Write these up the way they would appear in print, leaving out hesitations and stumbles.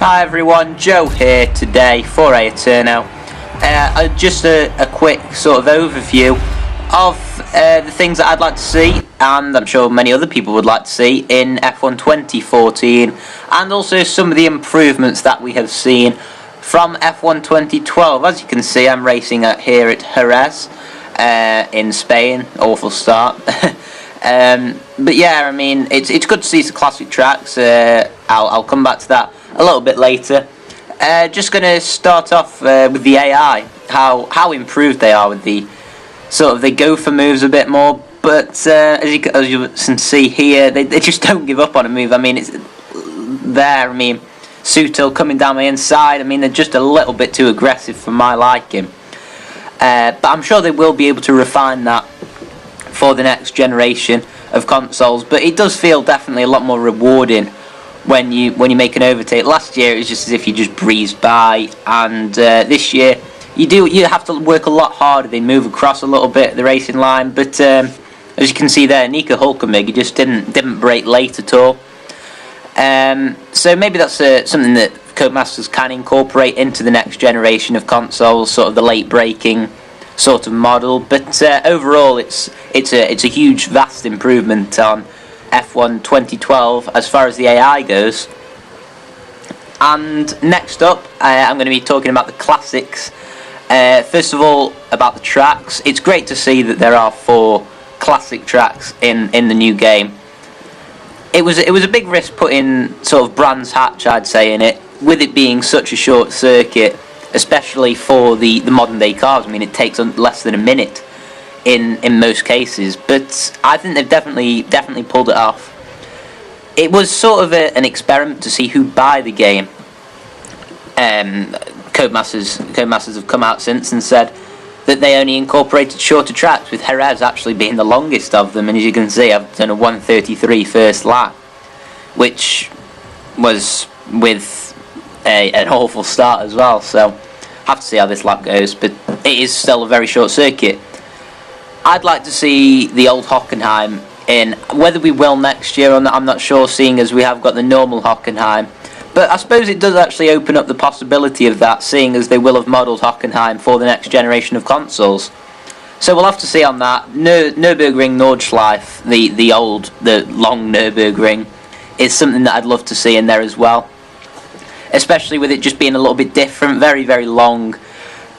Hi everyone, Joe here today for Aeterno. Just a quick sort of overview of the things that I'd like to see, and I'm sure many other people would like to see in F1 2014, and also some of the improvements that we have seen from F1 2012. As you can see, I'm racing here at Jerez in Spain. Awful start. But yeah, I mean, it's good to see some classic tracks. I'll come back to that a little bit later. Just going to start off with the AI, how improved they are with the sort of, they go for moves a bit more, but as you can see here, they just don't give up on a move. I mean, it's there. I mean, Sutil coming down my inside. I mean, they're just a little bit too aggressive for my liking. But I'm sure they will be able to refine that for the next generation of consoles. But it does feel definitely a lot more rewarding when you make an overtake. Last year it was just as if you just breezed by, and this year you have to work a lot harder. They move across a little bit the racing line, but as you can see there, Nico Hulkenberg, he just didn't brake late at all. So maybe that's something that Codemasters can incorporate into the next generation of consoles, sort of the late braking sort of model. But overall, it's a huge, vast improvement on F1 2012 as far as the AI goes. And next up, I'm going to be talking about the classics. First of all, about the tracks. It's great to see that there are 4 classic tracks in the new game. It was a big risk putting sort of Brands Hatch, I'd say, in it, with it being such a short circuit, especially for the modern day cars. I mean, it takes less than a minute in most cases, but I think they've definitely pulled it off. It was sort of an experiment to see who'd buy the game. Codemasters have come out since and said that they only incorporated shorter tracks, with Jerez actually being the longest of them. And as you can see, I've done a 1:33 first lap, which was with an awful start as well. So have to see how this lap goes, but it is still a very short circuit. I'd like to see the old Hockenheim in. Whether we will next year or not, I'm not sure, seeing as we have got the normal Hockenheim. But I suppose it does actually open up the possibility of that, seeing as they will have modelled Hockenheim for the next generation of consoles. So we'll have to see on that. Nürburgring Nordschleife, the long Nürburgring, is something that I'd love to see in there as well. Especially with it just being a little bit different, very, very long.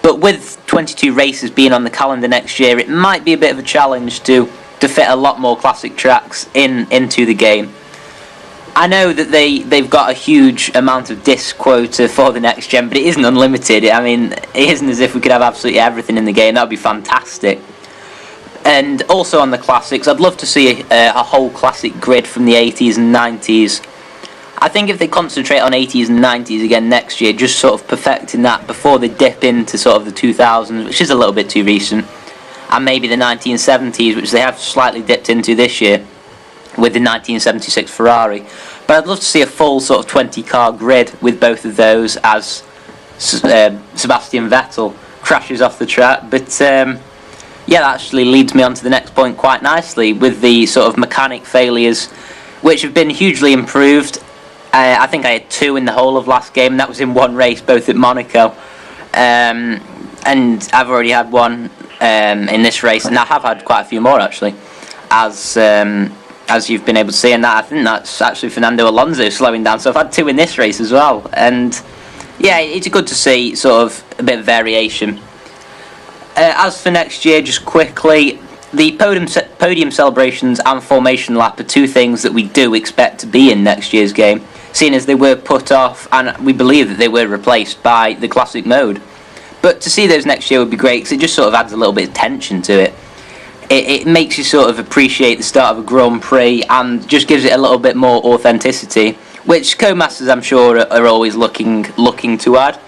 But with 22 races being on the calendar next year, it might be a bit of a challenge to fit a lot more classic tracks into the game. I know that they've got a huge amount of disc quota for the next gen, but it isn't unlimited. I mean, it isn't as if we could have absolutely everything in the game. That would be fantastic. And also on the classics, I'd love to see a whole classic grid from the 80s and 90s. I think if they concentrate on 80s and 90s again next year, just sort of perfecting that before they dip into sort of the 2000s, which is a little bit too recent, and maybe the 1970s, which they have slightly dipped into this year with the 1976 Ferrari. But I'd love to see a full sort of 20-car grid with both of those as Sebastian Vettel crashes off the track. But yeah, that actually leads me on to the next point quite nicely, with the sort of mechanic failures, which have been hugely improved. I think I had 2 in the whole of last game, and that was in one race, both at Monaco. And I've already had one in this race, and I have had quite a few more actually, as you've been able to see. And I think that's actually Fernando Alonso slowing down. So I've had 2 in this race as well, and yeah, it's good to see sort of a bit of variation. As for next year, just quickly, the podium celebrations and formation lap are 2 things that we do expect to be in next year's game, seeing as they were put off, and we believe that they were replaced by the classic mode. But to see those next year would be great, because it just sort of adds a little bit of tension to it. It makes you sort of appreciate the start of a Grand Prix, and just gives it a little bit more authenticity, which Codemasters, I'm sure, are always looking to add.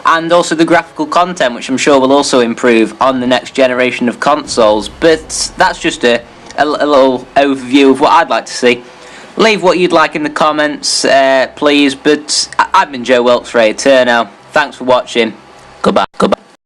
And also the graphical content, which I'm sure will also improve on the next generation of consoles. But that's just a little overview of what I'd like to see. Leave what you'd like in the comments, please. But I've been Joe Wilkes for Aeterno. Thanks for watching. Goodbye.